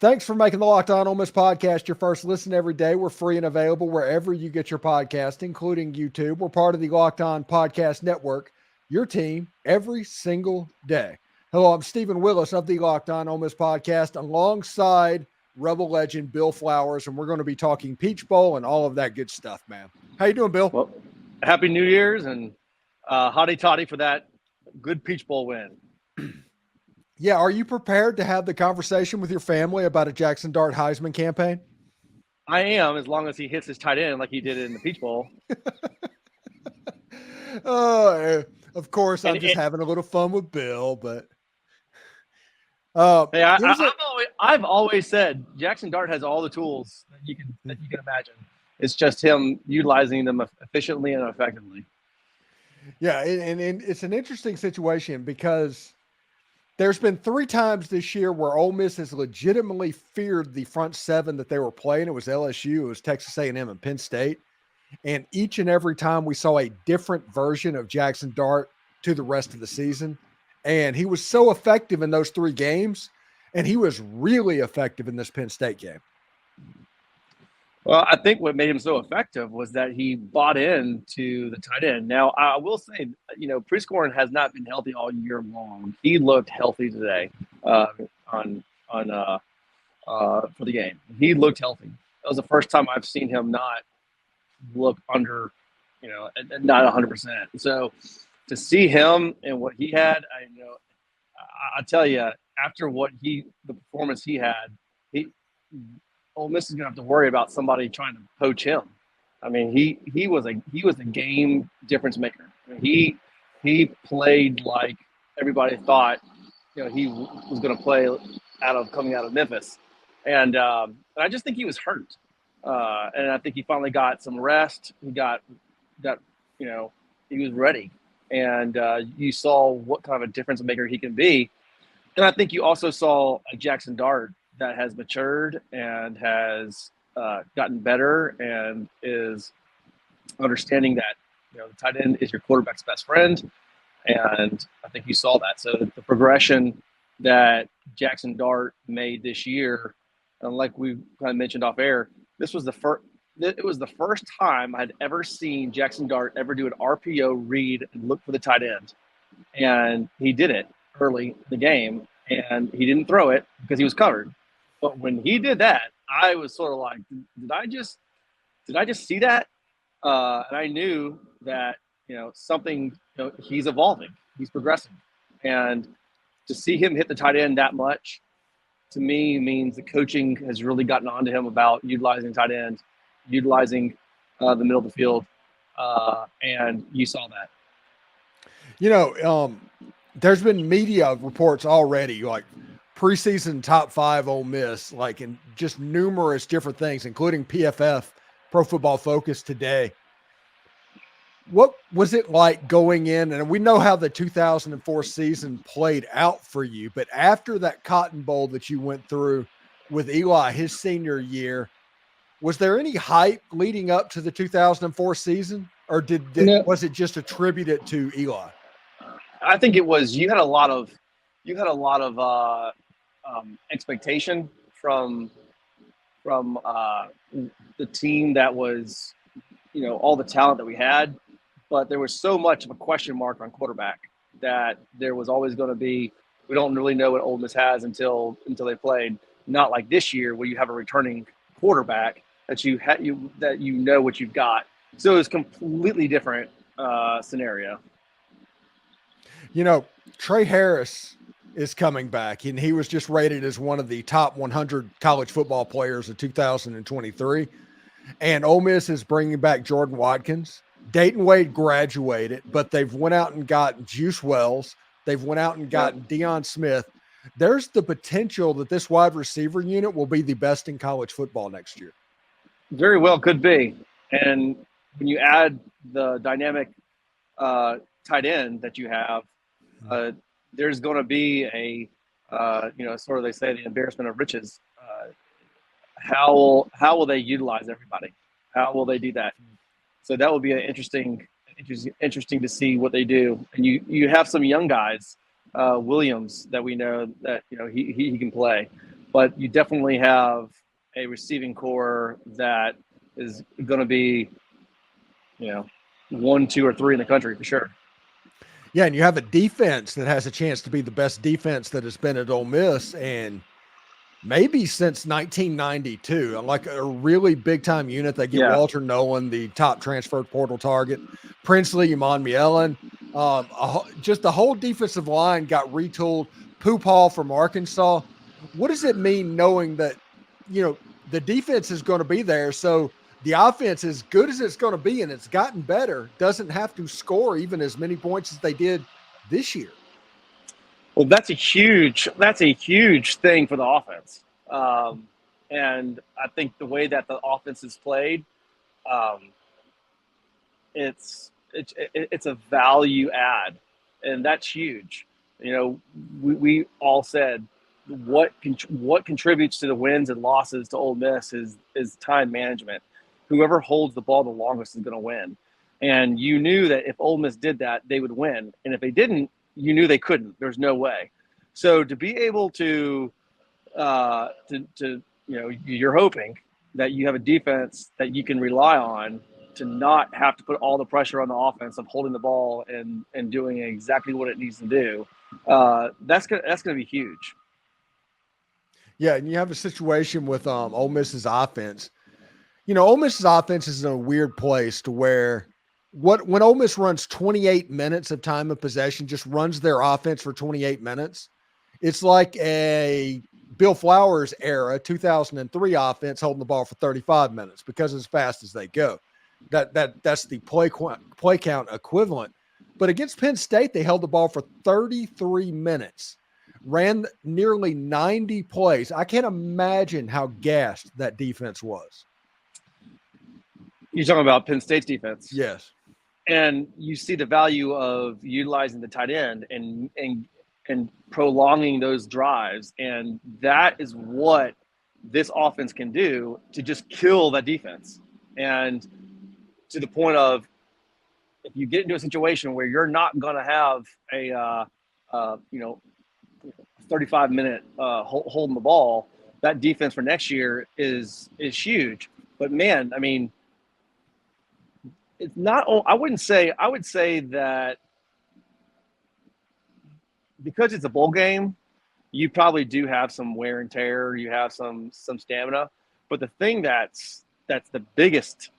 Thanks for making the Locked On Ole Miss podcast your first listen every day. We're free and available wherever you get your podcast, including YouTube. We're part of the Locked On Podcast Network, your team every single day. Hello, I'm Stephen Willis of the Locked On Ole Miss podcast alongside Rebel legend Bill Flowers, and we're going to be talking Peach Bowl and all of that good stuff, man. How you doing, Bill? Well, Happy New Year's and hotty toddy for that good Peach Bowl win. Yeah, are you prepared to have the conversation with your family about a Jaxson Dart Heisman campaign? I am, as long as he hits his tight end like he did in the Peach Bowl. Of course, I'm just having a little fun with Bill, but hey, I've always said Jaxson Dart has all the tools that you can imagine. It's just him utilizing them efficiently and effectively. Yeah, and it's an interesting situation because there's been 3 times this year where Ole Miss has legitimately feared the front 7 that they were playing. It was LSU, it was Texas A&M, and Penn State. And each and every time we saw a different version of Jaxson Dart to the rest of the season. And he was so effective in those 3 games, and he was really effective in this Penn State game. Well, I think what made him so effective was that he bought into the tight end. Now, I will say, Prescorn has not been healthy all year long. He looked healthy today for the game. He looked healthy. That was the first time I've seen him not look under, not 100%. So to see him and what he had, I tell you, after the performance he had, Ole Miss is going to have to worry about somebody trying to poach him. I mean, he was a game difference maker. I mean, he played like everybody thought, he was going to play coming out of Memphis, and I just think he was hurt, and I think he finally got some rest. He got he was ready, and you saw what kind of a difference maker he can be, and I think you also saw a Jaxson Dart that has matured and has gotten better and is understanding that the tight end is your quarterback's best friend, and I think you saw that. So the progression that Jaxson Dart made this year, and like we kind of mentioned off air, it was the first time I'd ever seen Jaxson Dart ever do an RPO read and look for the tight end, and he did it early in the game, and he didn't throw it because he was covered. But when he did that, I was sort of like, did I just see that? And I knew that, something, he's evolving, he's progressing. And to see him hit the tight end that much, to me, means the coaching has really gotten onto him about utilizing tight end, utilizing the middle of the field. And you saw that. There's been media reports already, like preseason top 5 Ole Miss, like in just numerous different things, including PFF, Pro Football Focus today. What was it like going in? And we know how the 2004 season played out for you, but after that Cotton Bowl that you went through with Eli his senior year, was there any hype leading up to the 2004 season, or was it just attributed to Eli? I think it was. You had a lot of expectation from the team that was, all the talent that we had, but there was so much of a question mark on quarterback that there was always going to be. We don't really know what Ole Miss has until they played. Not like this year where you have a returning quarterback that you know what you've got. So it's completely different scenario. Trey Harris is coming back, and he was just rated as one of the top 100 college football players of 2023. And Ole Miss is bringing back Jordan Watkins. Dayton Wade graduated, but they've went out and gotten Juice Wells. They've went out and gotten Deion Smith. There's the potential that this wide receiver unit will be the best in college football next year. Very well could be. And when you add the dynamic tight end that you have, there's going to be a, sort of they say the embarrassment of riches. How will they utilize everybody? How will they do that? So that will be interesting to see what they do. And you have some young guys, Williams, that we know that he can play. but you definitely have a receiving core that is going to be, 1, 2, or 3 in the country for sure. Yeah, and you have a defense that has a chance to be the best defense that has been at Ole Miss, and maybe since 1992. Like a really big-time unit. They get Walter Nolan, the top transfer portal target, Princely, Iman Mielen. Just the whole defensive line got retooled. Pooh from Arkansas. What does it mean knowing that, the defense is going to be there, so the offense, as good as it's going to be, and it's gotten better, doesn't have to score even as many points as they did this year? Well, that's a huge thing for the offense. And I think the way that the offense is played, it's a value add, and that's huge. We all said what contributes to the wins and losses to Ole Miss is time management. Whoever holds the ball the longest is going to win. And you knew that if Ole Miss did that, they would win. And if they didn't, you knew they couldn't. There's no way. So to be able to you're hoping that you have a defense that you can rely on to not have to put all the pressure on the offense of holding the ball and doing exactly what it needs to do. That's gonna be huge. Yeah, and you have a situation with Ole Miss's offense. Ole Miss's offense is in a weird place to where when Ole Miss runs 28 minutes of time of possession, just runs their offense for 28 minutes, it's like a Bill Flowers era 2003 offense holding the ball for 35 minutes because as fast as they go. That's the play count equivalent. But against Penn State, they held the ball for 33 minutes, ran nearly 90 plays. I can't imagine how gassed that defense was. You're talking about Penn State's defense? Yes. And you see the value of utilizing the tight end and prolonging those drives. And that is what this offense can do to just kill that defense. And to the point of, if you get into a situation where you're not going to have a 35-minute holding the ball, that defense for next year is huge. But man, I mean, it's not. I would say that because it's a bowl game, you probably do have some wear and tear. You have some stamina. But the thing that's the biggest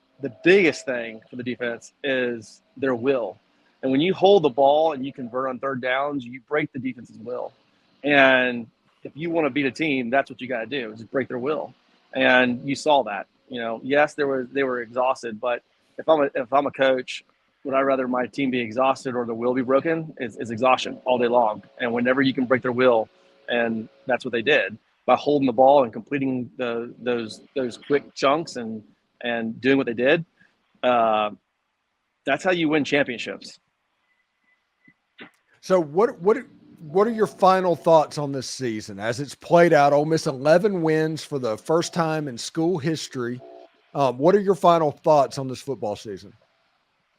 thing for the defense is their will. And when you hold the ball and you convert on third downs, you break the defense's will. And if you want to beat a team, that's what you got to do, is just break their will. And you saw that. Yes, they were exhausted, but if I'm a coach, would I rather my team be exhausted or the will be broken? Is exhaustion all day long. And whenever you can break their will, and that's what they did by holding the ball and completing those quick chunks and doing what they did. That's how you win championships. So what are your final thoughts on this season as it's played out? Ole Miss 11 wins for the first time in school history. What are your final thoughts on this football season?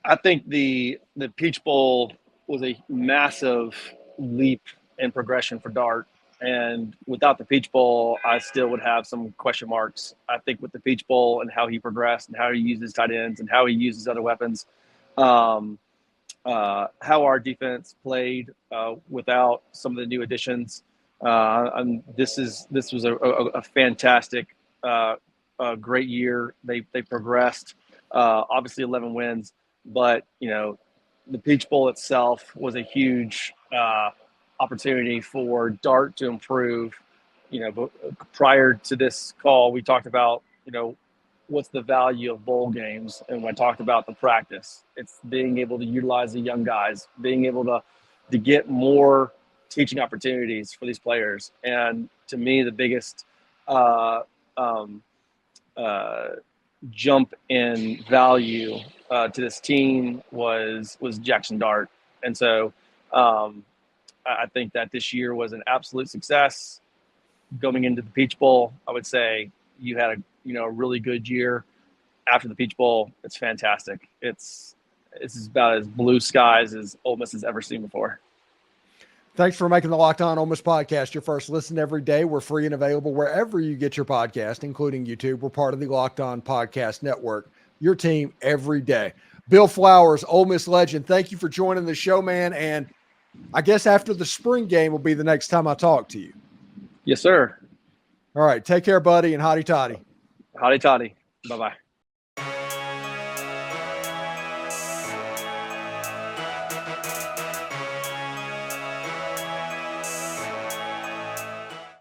I think the Peach Bowl was a massive leap in progression for Dart. And without the Peach Bowl, I still would have some question marks. I think with the Peach Bowl and how he progressed and how he uses tight ends and how he uses other weapons, how our defense played without some of the new additions. This was a fantastic, great year. They progressed. Obviously 11 wins, but the Peach Bowl itself was a huge opportunity for Dart to improve. But prior to this call, we talked about what's the value of bowl games, and when I talked about the practice, it's being able to utilize the young guys, being able to get more teaching opportunities for these players. And to me, the biggest jump in value to this team was Jaxson Dart. And so I think that this year was an absolute success. Going into the Peach Bowl, I would say you had a really good year. After the Peach Bowl, it's fantastic. It's about as blue skies as Ole Miss has ever seen before. Thanks for making the Locked On Ole Miss podcast your first listen every day. We're free and available wherever you get your podcast, including YouTube. We're part of the Locked On Podcast Network, your team every day. Bill Flowers, Ole Miss legend, thank you for joining the show, man. And I guess after the spring game will be the next time I talk to you. Yes, sir. All right. Take care, buddy, and hotty toddy. Hotty toddy. Bye-bye.